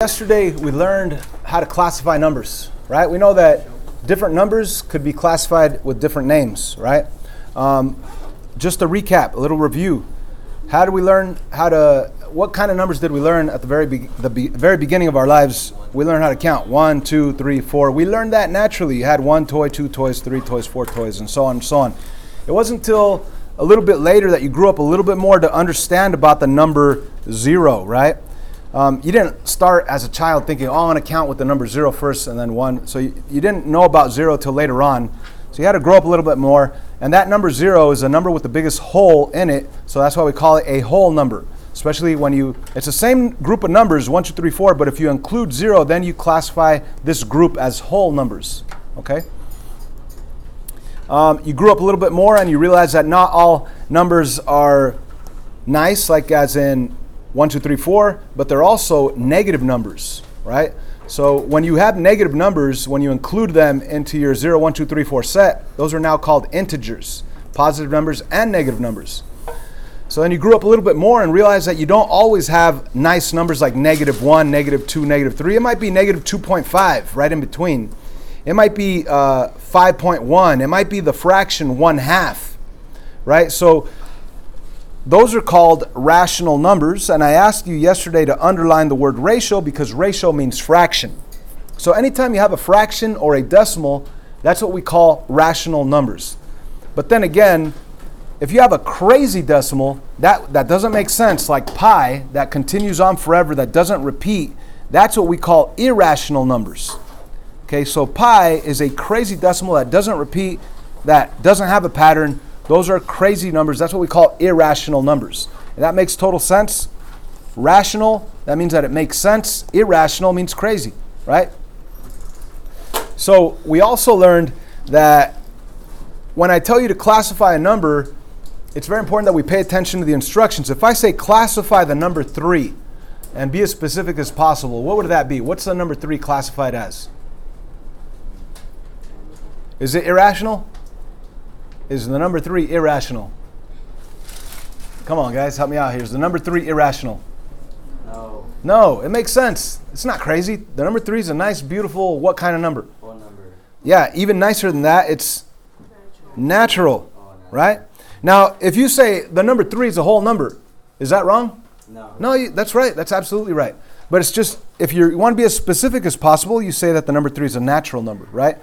yesterday we learned how to classify numbers, right? We know that different numbers could be classified with different names, right? Just a recap, a little review. How do we learn what kind of numbers did we learn at the very beginning of our lives? We learned how to count 1, 2, 3, 4. We learned that naturally. You had 1 toy, 2 toys, 3 toys, 4 toys, and so on and so on. It wasn't until a little bit later that you grew up a little bit more to understand about the number 0, right? You didn't start as a child thinking, oh, I'm going to count with the number 0 first and then 1. So you didn't know about 0 till later on. So you had to grow up a little bit more. And that number 0 is a number with the biggest whole in it. So that's why we call it a whole number. Especially when it's the same group of numbers, 1, 2, 3, 4, but if you include 0, then you classify this group as whole numbers, okay? You grew up a little bit more and you realize that not all numbers are nice, like as in 1, 2, 3, 4, but they're also negative numbers, right? So when you have negative numbers, when you include them into your 0, 1, 2, 3, 4 set, those are now called integers, positive numbers and negative numbers. So then you grew up a little bit more and realized that you don't always have nice numbers like -1, -2, -3. It might be -2.5 right in between. It might be 5.1. It might be the fraction 1/2, right? So those are called rational numbers. And I asked you yesterday to underline the word ratio because ratio means fraction. So anytime you have a fraction or a decimal, that's what we call rational numbers. But then again, if you have a crazy decimal that doesn't make sense, like pi, that continues on forever, that doesn't repeat, that's what we call irrational numbers. Okay, so pi is a crazy decimal that doesn't repeat, that doesn't have a pattern. Those are crazy numbers. That's what we call irrational numbers. And that makes total sense. Rational, that means that it makes sense. Irrational means crazy, right? So we also learned that when I tell you to classify a number, it's very important that we pay attention to the instructions. If I say classify the number 3 and be as specific as possible, what would that be? What's the number 3 classified as? Is it irrational? Is the number 3 irrational? Come on, guys, help me out here. Is the number 3 irrational? No. No, it makes sense. It's not crazy. The number 3 is a nice, beautiful, what kind of number? Whole number. Yeah, even nicer than that, it's natural, right? Now, if you say the number 3 is a whole number, is that wrong? No. No, that's right. That's absolutely right. But it's just, if you want to be as specific as possible, you say that the number 3 is a natural number, right?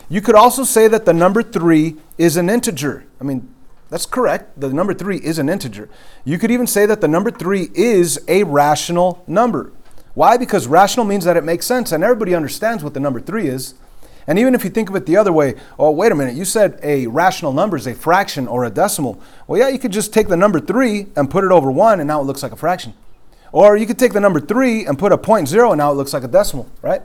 You could also say that the number 3 is an integer. I mean, that's correct. The number 3 is an integer. You could even say that the number 3 is a rational number. Why? Because rational means that it makes sense, and everybody understands what the number 3 is. And even if you think of it the other way, oh, wait a minute, you said a rational number is a fraction or a decimal. Well, yeah, you could just take the number 3 and put it over 1, and now it looks like a fraction. Or you could take the number 3 and put a 0.0, and now it looks like a decimal, right?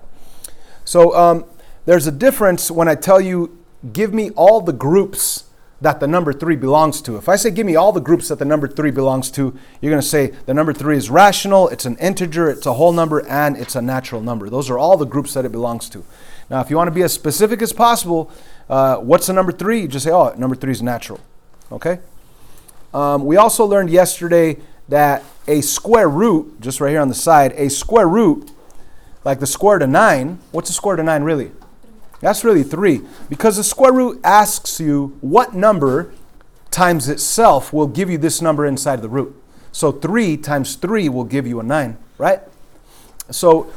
So there's a difference when I tell you, give me all the groups that the number 3 belongs to. If I say, give me all the groups that the number 3 belongs to, you're going to say the number 3 is rational, it's an integer, it's a whole number, and it's a natural number. Those are all the groups that it belongs to. Now, if you want to be as specific as possible, what's the number 3? You just say, oh, number 3 is natural, okay? We also learned yesterday that a square root, just right here on the side, a square root, like the square root of 9, what's the square root of 9 really? That's really 3, because the square root asks you what number times itself will give you this number inside of the root. So 3 times 3 will give you a 9, right? So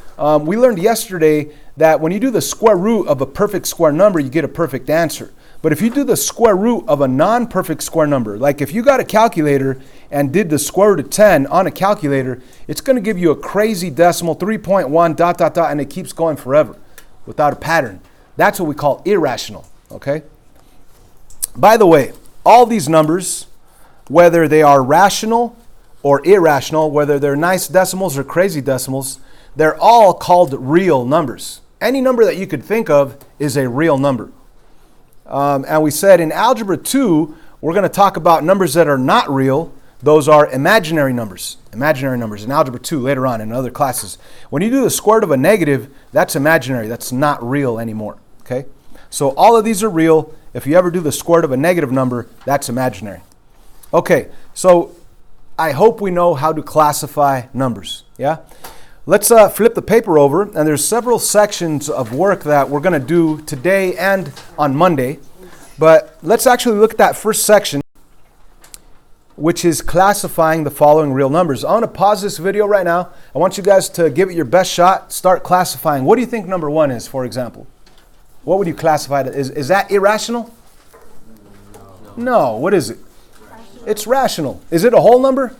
we learned yesterday that when you do the square root of a perfect square number, you get a perfect answer. But if you do the square root of a non-perfect square number, like if you got a calculator and did the square root of 10 on a calculator, it's going to give you a crazy decimal, 3.1, ... and it keeps going forever without a pattern. That's what we call irrational, okay? By the way, all these numbers, whether they are rational or irrational, whether they're nice decimals or crazy decimals, they're all called real numbers. Any number that you could think of is a real number. And we said in Algebra 2, we're going to talk about numbers that are not real. Those are imaginary numbers. Imaginary numbers in Algebra 2 later on in other classes. When you do the square root of a negative, that's imaginary. That's not real anymore. Okay? So all of these are real. If you ever do the square root of a negative number, that's imaginary. Okay, so I hope we know how to classify numbers. Yeah? Let's flip the paper over, and there's several sections of work that we're going to do today and on Monday. But let's actually look at that first section, which is classifying the following real numbers. I want to pause this video right now. I want you guys to give it your best shot. Start classifying. What do you think number 1 is, for example? What would you classify it as? Is that irrational? No. What is it? It's rational. Is it a whole number?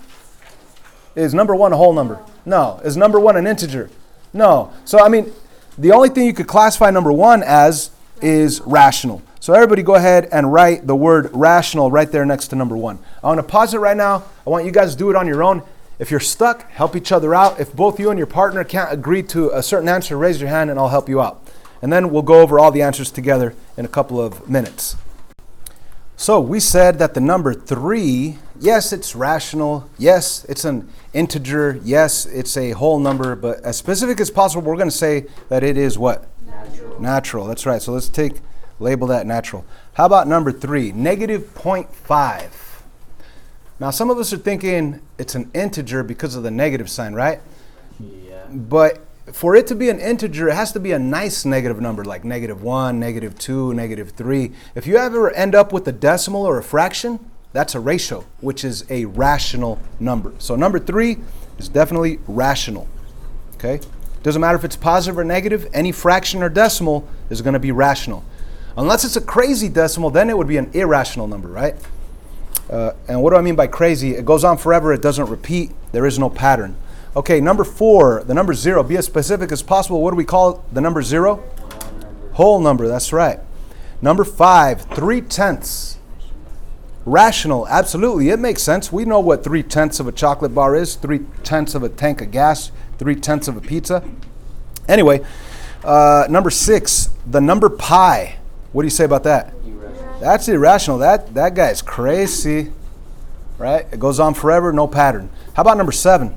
Is number 1 a whole number? No. Is number 1 an integer? No. So, I mean, the only thing you could classify number 1 as is rational. So everybody go ahead and write the word rational right there next to number 1. I want to pause it right now. I want you guys to do it on your own. If you're stuck, help each other out. If both you and your partner can't agree to a certain answer, raise your hand and I'll help you out. And then we'll go over all the answers together in a couple of minutes. So we said that the number 3, yes, it's rational. Yes, it's an integer. Yes, it's a whole number. But as specific as possible, we're going to say that it is what? Natural. That's right. So let's label that natural. How about number 3? Negative 0.5. Now, some of us are thinking it's an integer because of the negative sign, right? Yeah. But for it to be an integer, it has to be a nice negative number, like negative 1, negative 2, negative 3. If you ever end up with a decimal or a fraction, that's a ratio, which is a rational number. So number 3 is definitely rational. Okay? Doesn't matter if it's positive or negative, any fraction or decimal is going to be rational. Unless it's a crazy decimal, then it would be an irrational number, right? And what do I mean by crazy? It goes on forever, it doesn't repeat, there is no pattern. Okay, number 4, the number 0. Be as specific as possible. What do we call the number 0? Whole number, that's right. Number 5, 3/10. Rational, absolutely, it makes sense. We know what 3/10 of a chocolate bar is, 3/10 of a tank of gas, 3/10 of a pizza. Anyway, number 6, the number pi. What do you say about that? Irrational. That's irrational. That guy is crazy, right? It goes on forever, no pattern. How about number 7?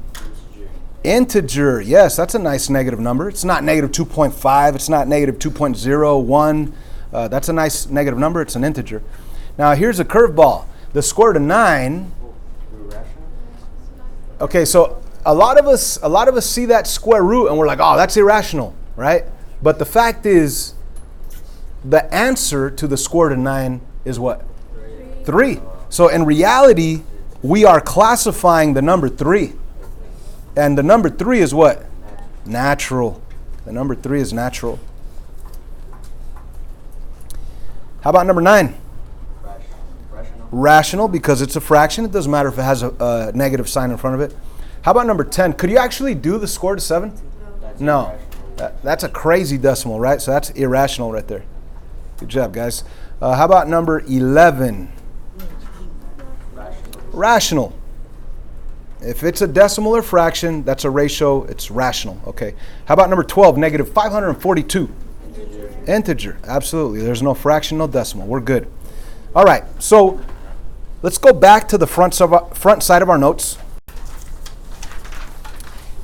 Integer. Yes, that's a nice negative number. It's not negative 2.5. It's not negative 2.01. That's a nice negative number. It's an integer. Now, here's a curveball. The square root of 9. Okay, so a lot of us see that square root and we're like, oh, that's irrational, right? But the fact is, the answer to the square root of 9 is what? 3. So in reality, we are classifying the number 3. And the number 3 is what? Natural. The number 3 is natural. How about number 9? Rational, because it's a fraction. It doesn't matter if it has a negative sign in front of it. How about number 10? Could you actually do the square root of 7? No. That's a crazy decimal, right? So that's irrational right there. Good job, guys. How about number 11? Rational. If it's a decimal or fraction, that's a ratio. It's rational. Okay. How about number 12? Negative 542. Integer. Absolutely. There's no fraction, no decimal. We're good. All right. So let's go back to the front side of our notes.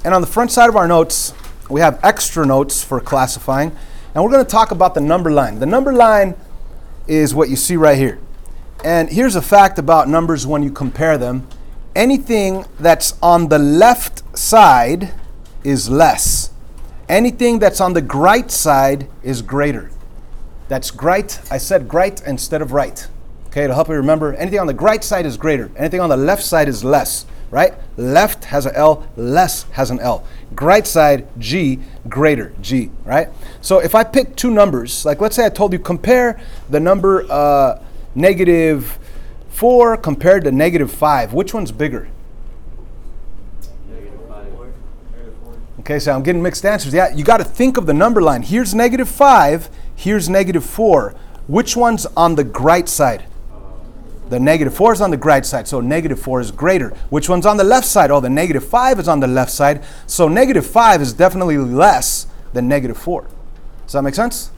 And on the front side of our notes, we have extra notes for classifying. And we're going to talk about the number line. The number line is what you see right here. And here's a fact about numbers when you compare them. Anything that's on the left side is less. Anything that's on the right side is greater. That's great. I said great instead of right. Okay, to help you remember, anything on the right side is greater. Anything on the left side is less, right? Left has an L, less has an L. Right side, G, greater, G, right? So if I pick two numbers, like let's say I told you compare the number negative 4 compared to negative 5. Which one's bigger? Negative 5. Okay, so I'm getting mixed answers. Yeah, you got to think of the number line. Here's negative 5. Here's negative 4. Which one's on the right side? The negative 4 is on the right side, so negative 4 is greater. Which one's on the left side? Oh, the negative 5 is on the left side, so negative 5 is definitely less than negative 4. Does that make sense?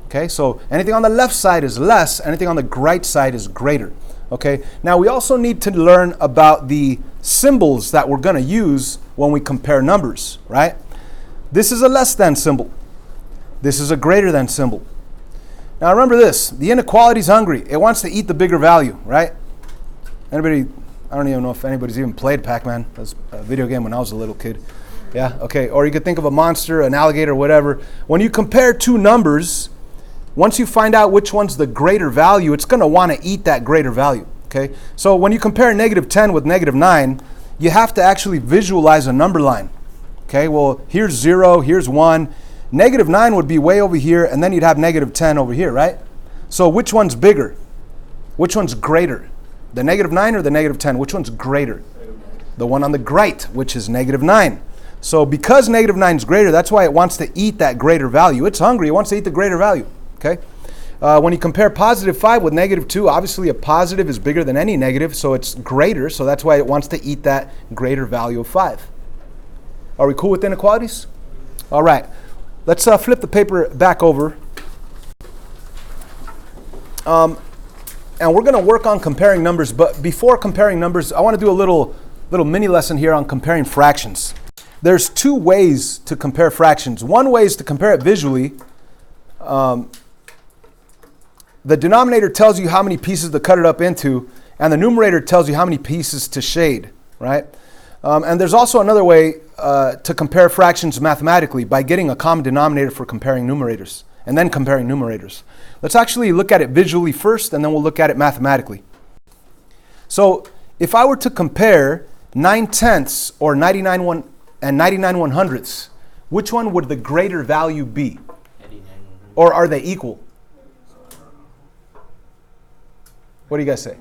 Okay, so anything on the left side is less, anything on the right side is greater. Okay, now we also need to learn about the symbols that we're going to use when we compare numbers, right? This is a less than symbol. This is a greater than symbol. Now remember this, the inequality is hungry. It wants to eat the bigger value, right? Anybody, I don't even know if anybody's even played Pac-Man. That was a video game when I was a little kid. Yeah, okay. Or you could think of a monster, an alligator, whatever. When you compare two numbers, once you find out which one's the greater value, it's going to want to eat that greater value, okay? So when you compare negative 10 with negative 9, you have to actually visualize a number line, okay? Well, here's 0, here's 1. Negative 9 would be way over here, and then you'd have negative 10 over here, right? So which one's bigger? Which one's greater? The negative 9 or the negative 10? Which one's greater? The one on the right, which is negative 9. So because negative 9 is greater, that's why it wants to eat that greater value. It's hungry. It wants to eat the greater value. Okay. When you compare positive 5 with negative 2, obviously a positive is bigger than any negative, so it's greater. So that's why it wants to eat that greater value of 5. Are we cool with inequalities? All right. Let's flip the paper back over. And we're going to work on comparing numbers. But before comparing numbers, I want to do a little mini lesson here on comparing fractions. There's two ways to compare fractions. One way is to compare it visually. The denominator tells you how many pieces to cut it up into, and the numerator tells you how many pieces to shade, right? And there's also another way to compare fractions mathematically by getting a common denominator for comparing numerators, and then comparing numerators. Let's actually look at it visually first, and then we'll look at it mathematically. So if I were to compare 9/10 or 99 1/100ths, which one would the greater value be? Or are they equal? What do you guys say?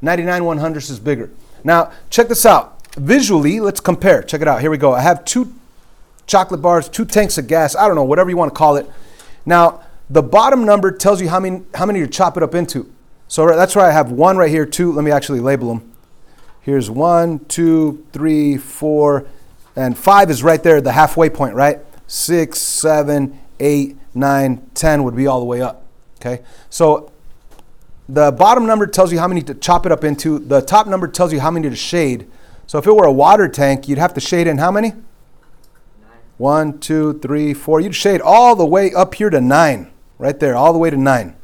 99 100ths is bigger. Now, check this out. Visually, let's compare. Check it out. Here we go. I have 2 chocolate bars, 2 tanks of gas. I don't know, whatever you want to call it. Now, the bottom number tells you how many to chop it up into. So that's why I have 1 right here, 2. Let me actually label them. Here's 1, 2, 3, 4, and 5 is right there, the halfway point, right? 6, 7, 8, 9, 10 would be all the way up. Okay? So the bottom number tells you how many to chop it up into. The top number tells you how many to shade. So if it were a water tank, you'd have to shade in how many? 9. 1, 2, 3, 4. You'd shade all the way up here to 9. Right there, all the way to 9.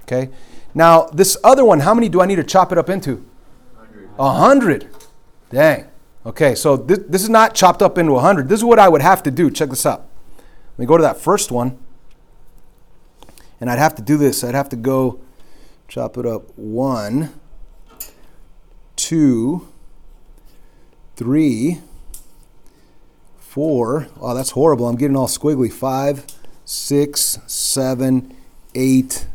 Okay? Now, this other one, how many do I need to chop it up into? 100. Dang. Okay, so this is not chopped up into 100. This is what I would have to do. Check this out. Let me go to that first one. And I'd have to do this. I'd have to go chop it up 1, 2, 3, 4. Oh, that's horrible. I'm getting all squiggly. 5, 6, 7, 8,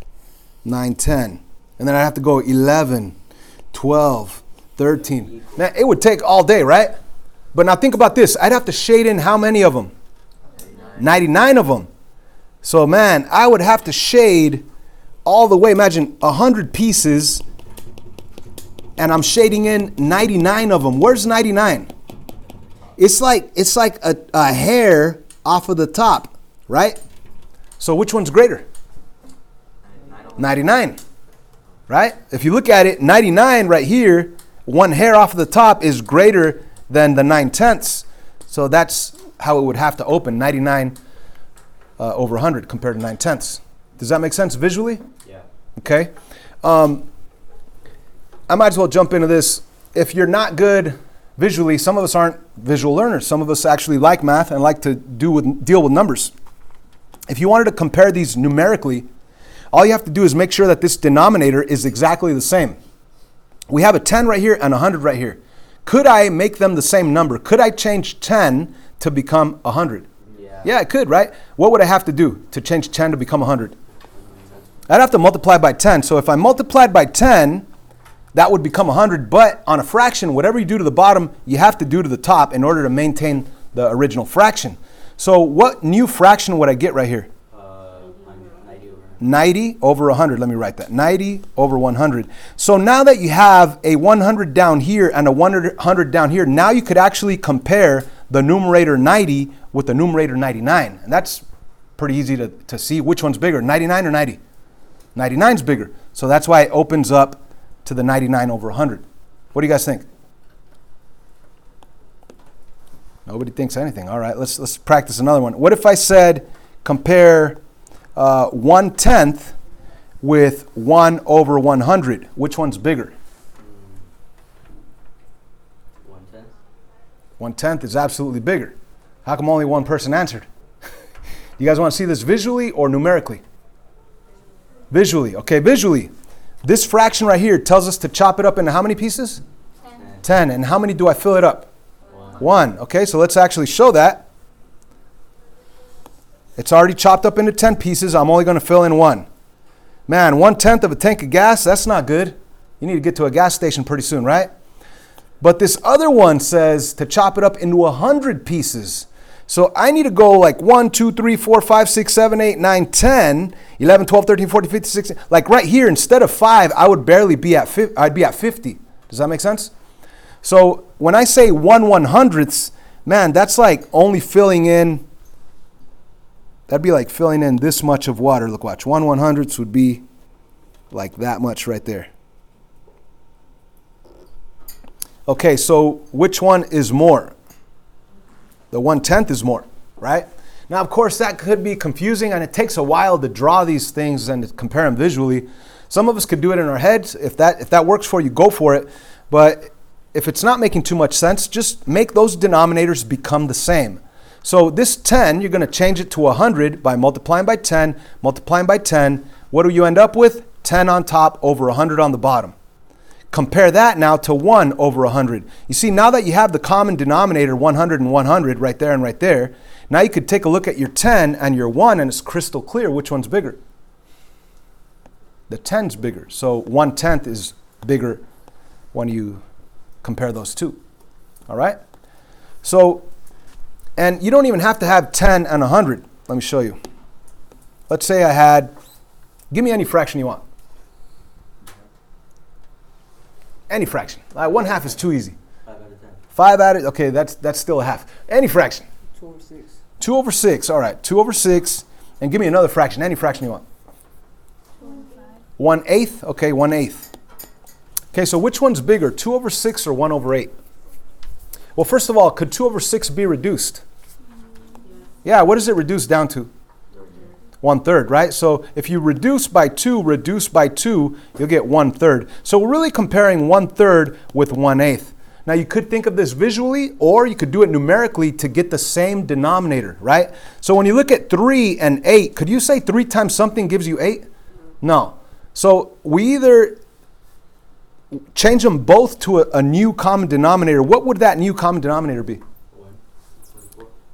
9, 10. And then I have to go 11, 12, 13. Man, it would take all day, right? But now think about this. I'd have to shade in how many of them? 99 of them. So, man, I would have to shade all the way. Imagine 100 pieces, and I'm shading in 99 of them. Where's 99? It's like a hair off of the top, right? So which one's greater? 99, right? If you look at it, 99 right here, one hair off of the top is greater than the 9/10. So that's how it would have to open, 99 over 100 compared to 9/10. Does that make sense visually? Yeah. Okay. I might as well jump into this. If you're not good visually, some of us aren't visual learners. Some of us actually like math and like to deal with numbers. If you wanted to compare these numerically, all you have to do is make sure that this denominator is exactly the same. We have a 10 right here and a 100 right here. Could I make them the same number? Could I change 10 to become 100? Yeah, I could, right? What would I have to do to change 10 to become 100? I'd have to multiply by 10. So if I multiplied by 10, that would become 100. But on a fraction, whatever you do to the bottom, you have to do to the top in order to maintain the original fraction. So what new fraction would I get right here? 90 over 100. Let me write that. 90 over 100. So now that you have a 100 down here and a 100 down here, now you could actually compare the numerator 90 with the numerator 99. And that's pretty easy to see which one's bigger, 99 or 90. 99's bigger. So that's why it opens up to the 99 over 100. What do you guys think? Nobody thinks anything. All right, let's practice another one. What if I said compare 1/10 with 1 over 100? Which one's bigger? 1/10. 1/10 is absolutely bigger. How come only one person answered? You guys want to see this visually or numerically? Visually. Okay, visually. This fraction right here tells us to chop it up into how many pieces? 10. And how many do I fill it up? 1. Okay, so let's actually show that. It's already chopped up into 10 pieces. I'm only going to fill in 1. Man, 1/10 of a tank of gas, that's not good. You need to get to a gas station pretty soon, right? But this other one says to chop it up into 100 pieces. So I need to go like 1, 2, 3, 4, 5, 6, 7, 8, 9, 10, 11, 12, 13, 14, 15, 16. Like right here, instead of 5, I would barely be at 50. I'd be at 50. Does that make sense? So when I say 1/100ths, man, that's like only filling in, that'd be like filling in this much of water. Look, watch. 1/100ths would be like that much right there. Okay, so which one is more? The 1/10 is more, right? Now, of course, that could be confusing, and it takes a while to draw these things and to compare them visually. Some of us could do it in our heads. If that works for you, go for it. But if it's not making too much sense, just make those denominators become the same. So this 10, you're going to change it to 100 by multiplying by 10, multiplying by 10. What do you end up with? 10 on top over 100 on the bottom. Compare that now to 1 over 100. You see, now that you have the common denominator, 100 and 100, right there and right there, now you could take a look at your 10 and your 1, and it's crystal clear which one's bigger. The 10's bigger. So 1/10 is bigger when you compare those two. All right? So, and you don't even have to have 10 and 100. Let me show you. Let's say I had, give me any fraction you want. Any fraction. 1/2 is too easy. 5 out of 10. 5 out of, okay, that's still a half. Any fraction. 2 over 6. 2 over 6, all right. 2 over 6. And give me another fraction, any fraction you want. 1/8, okay, 1/8. Okay, so which one's bigger, 2 over 6 or 1 over 8? Well, first of all, could 2 over 6 be reduced? Yeah, what does it reduce down to? 1/3, right? So if you reduce by 2, you'll get 1/3. So we're really comparing 1/3 with 1/8. Now you could think of this visually, or you could do it numerically to get the same denominator, right? So when you look at 3 and 8, could you say 3 times something gives you 8? No. So we either change them both to a new common denominator. What would that new common denominator be?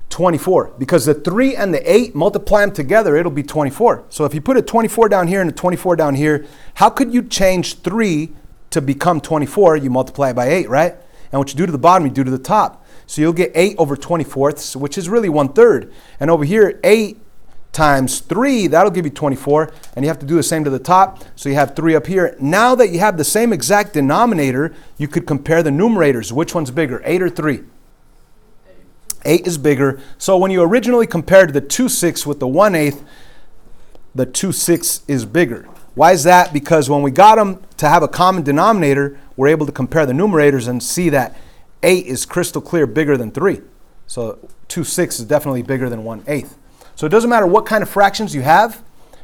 24, because the 3 and the 8, multiply them together, it'll be 24. So if you put a 24 down here and a 24 down here, how could you change 3 to become 24? You multiply it by 8, right? And what you do to the bottom, you do to the top. So you'll get 8 over 24ths, which is really 1/3. And over here, 8 times 3, that'll give you 24. And you have to do the same to the top. So you have 3 up here. Now that you have the same exact denominator, you could compare the numerators. Which one's bigger, 8 or 3? 8 is bigger. So when you originally compared the 2/6 with the 1/8, the 2/6 is bigger. Why is that? Because when we got them to have a common denominator, we're able to compare the numerators and see that 8 is crystal clear bigger than 3. So 2/6 is definitely bigger than 1/8. So it doesn't matter what kind of fractions you have.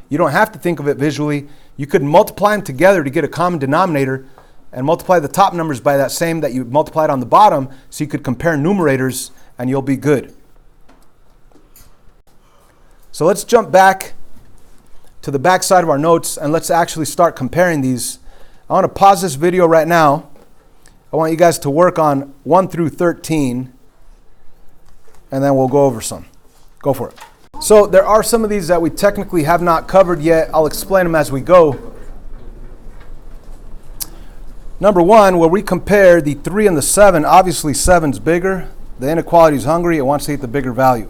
You don't have to think of it visually. You could multiply them together to get a common denominator and multiply the top numbers by that same that you multiplied on the bottom, so you could compare numerators and you'll be good. So let's jump back to the back side of our notes and let's actually start comparing these. I want to pause this video right now. I want you guys to work on 1 through 13 and then we'll go over some. Go for it. So there are some of these that we technically have not covered yet. I'll explain them as we go. Number 1, where we compare the 3 and the 7, obviously 7's bigger. The inequality is hungry. It wants to get the bigger value.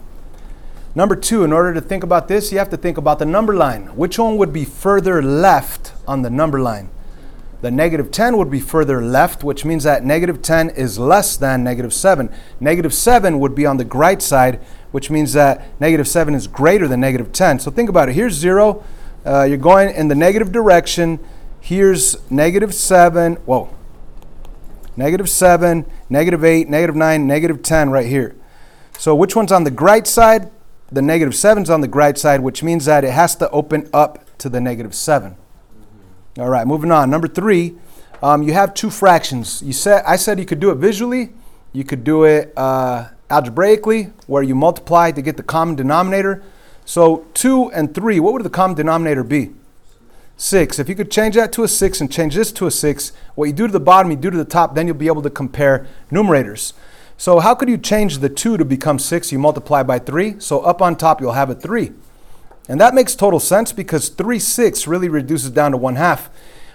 Number 2, in order to think about this, you have to think about the number line. Which one would be further left on the number line? The -10 would be further left, which means that -10 is less than -7. -7 would be on the right side, which means that -7 is greater than -10. So think about it. Here's 0. You're going in the negative direction. Here's -7. Whoa. -7, -8, -9, -10 right here. So which one's on the right side? The -7's on the right side, which means that it has to open up to the -7. All right, moving on. Number 3, you have two fractions. I said you could do it visually. You could do it algebraically, where you multiply to get the common denominator. So 2 and 3, what would the common denominator be? 6. If you could change that to a 6 and change this to a 6, what you do to the bottom, you do to the top, then you'll be able to compare numerators. So how could you change the 2 to become 6? You multiply by 3. So up on top, you'll have a 3. And that makes total sense because 3 6 really reduces down to 1/2.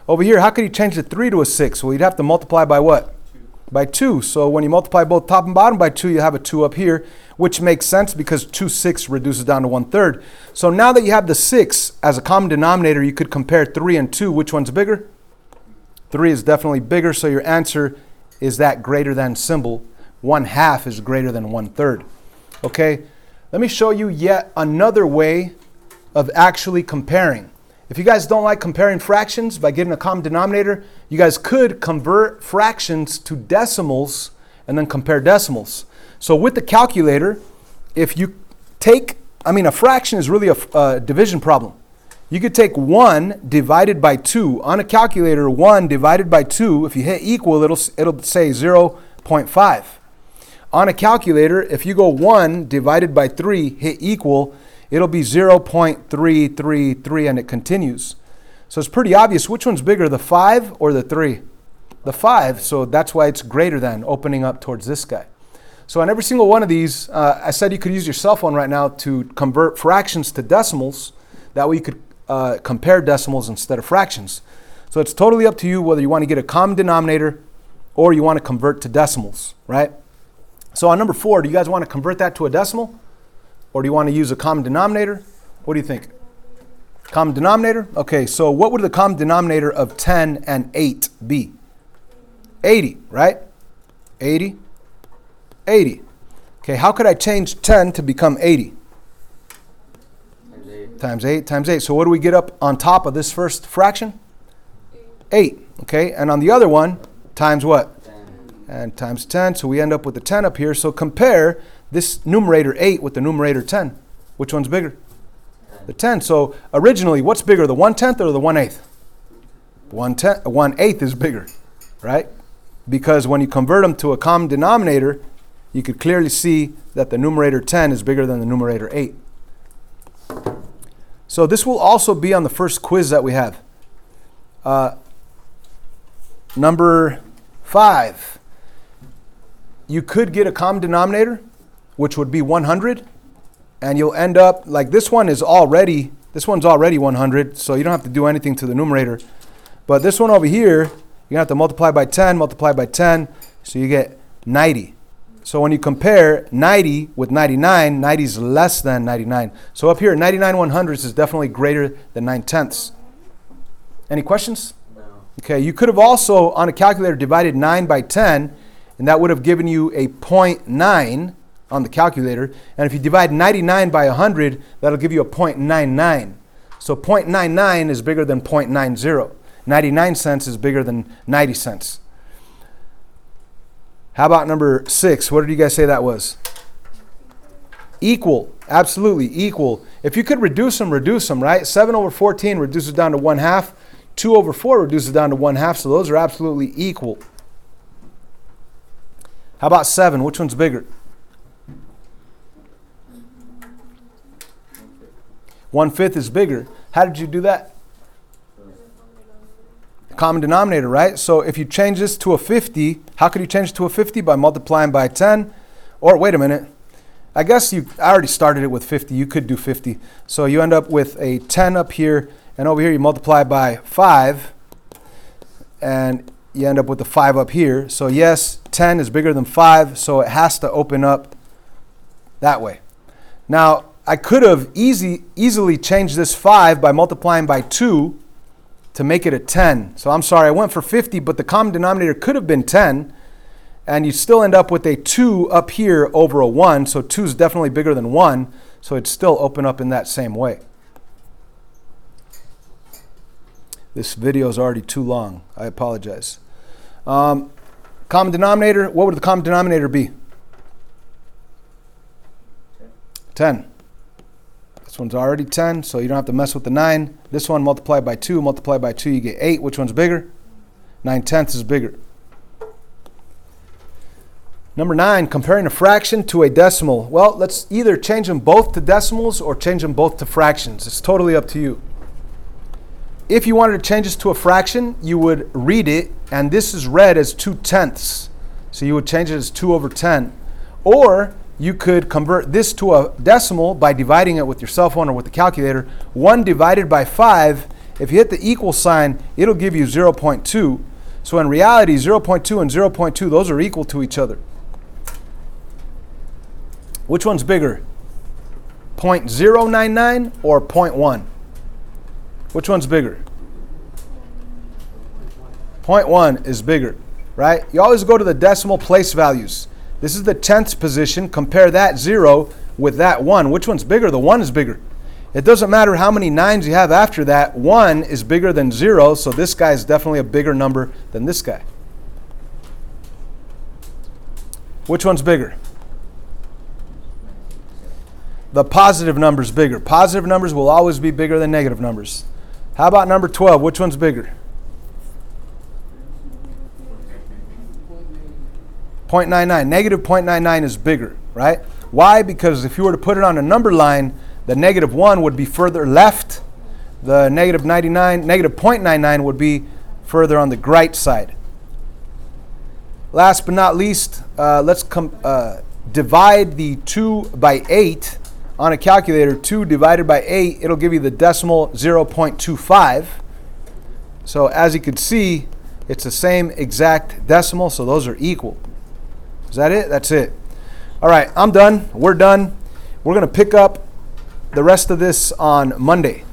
Over here, how could you change the 3 to a 6? Well, you'd have to multiply by what? 2. By 2. So when you multiply both top and bottom by 2, you have a 2 up here, which makes sense because 2 6 reduces down to 1/3. So now that you have the 6 as a common denominator, you could compare 3 and 2. Which one's bigger? 3 is definitely bigger, so your answer is that greater than symbol. 1/2 is greater than 1/3. Okay, let me show you yet another way of actually comparing. If you guys don't like comparing fractions by getting a common denominator, you guys could convert fractions to decimals and then compare decimals. So with the calculator, if you take, a fraction is really a division problem. You could take 1 divided by 2. On a calculator, 1 divided by 2, if you hit equal, it'll say 0.5. On a calculator, if you go 1 divided by 3, hit equal, it'll be 0.333, and it continues. So it's pretty obvious which one's bigger, the 5 or the 3? The 5, so that's why it's greater than, opening up towards this guy. So on every single one of these, I said you could use your cell phone right now to convert fractions to decimals. That way you could compare decimals instead of fractions. So it's totally up to you whether you want to get a common denominator or you want to convert to decimals, right? So on number 4, do you guys want to convert that to a decimal? Or do you want to use a common denominator? What do you think? Common denominator? Okay, so what would the common denominator of 10 and 8 be? 80, right? 80, 80. Okay, how could I change 10 to become 80? Times 8 times 8. So what do we get up on top of this first fraction? 8. Okay, and on the other one, times what? 10. And times 10, so we end up with the 10 up here. So compare this numerator 8 with the numerator 10. Which one's bigger? 10. The 10. So originally, what's bigger, the 1/10 or the 1/8? 1/8 is bigger, right? Because when you convert them to a common denominator, you could clearly see that the numerator 10 is bigger than the numerator 8. So this will also be on the first quiz that we have. Number 5. You could get a common denominator, which would be 100, and you'll end up, like this one's already 100, so you don't have to do anything to the numerator. But this one over here, you're going to have to multiply by 10, so you get 90. So when you compare 90 with 99, 90 is less than 99. So up here, 99 100ths is definitely greater than 9/10. Any questions? No. Okay, you could have also, on a calculator, divided 9 by 10, and that would have given you a 0.9 on the calculator. And if you divide 99 by 100, that'll give you a 0.99. So 0.99 is bigger than 0.90. 99 cents is bigger than 90 cents. How about number 6? What did you guys say that was? Equal. Absolutely, equal. If you could reduce them, right? 7 over 14 reduces down to 1/2. 2 over 4 reduces down to 1/2. So those are absolutely equal. How about 7? Which one's bigger? 1/5 is bigger. How did you do that? Common denominator, right? So if you change this to a 50, how could you change it to a 50? By multiplying by 10. Or wait a minute. I guess I already started it with 50. You could do 50. So you end up with a 10 up here. And over here you multiply by 5. And you end up with the 5 up here. So yes, 10 is bigger than 5. So it has to open up that way. Now, I could have easily changed this 5 by multiplying by 2 to make it a 10. So I'm sorry, I went for 50, but the common denominator could have been 10. And you still end up with a 2 up here over a 1. So 2 is definitely bigger than 1. So it'd still open up in that same way. This video is already too long. I apologize. Common denominator, what would the common denominator be? 10. This one's already 10, so you don't have to mess with the 9. This one, multiply by 2, you get 8. Which one's bigger? 9/10 is bigger. Number 9, comparing a fraction to a decimal. Well, let's either change them both to decimals or change them both to fractions. It's totally up to you. If you wanted to change this to a fraction, you would read it, and this is read as 2/10. So you would change it as 2 over 10. Or you could convert this to a decimal by dividing it with your cell phone or with the calculator. 1 divided by 5, if you hit the equal sign, it'll give you 0.2. So in reality, 0.2 and 0.2, those are equal to each other. Which one's bigger? 0.099 or 0.1? Which one's bigger? 0.1 is bigger, right? You always go to the decimal place values. This is the 10th position. Compare that 0 with that 1. Which one's bigger? The 1 is bigger. It doesn't matter how many 9s you have after that. 1 is bigger than 0, so this guy is definitely a bigger number than this guy. Which one's bigger? The positive number is bigger. Positive numbers will always be bigger than negative numbers. How about number 12? Which one's bigger? 0.99. Negative 0.99 is bigger, right? Why? Because if you were to put it on a number line, the negative 1 would be further left. The negative 0.99 would be further on the right side. Last but not least, let's divide the 2 by 8 on a calculator. 2 divided by 8, it'll give you the decimal 0.25. So as you can see, it's the same exact decimal, so those are equal. Is that it? That's it. All right, I'm done. We're done. We're going to pick up the rest of this on Monday.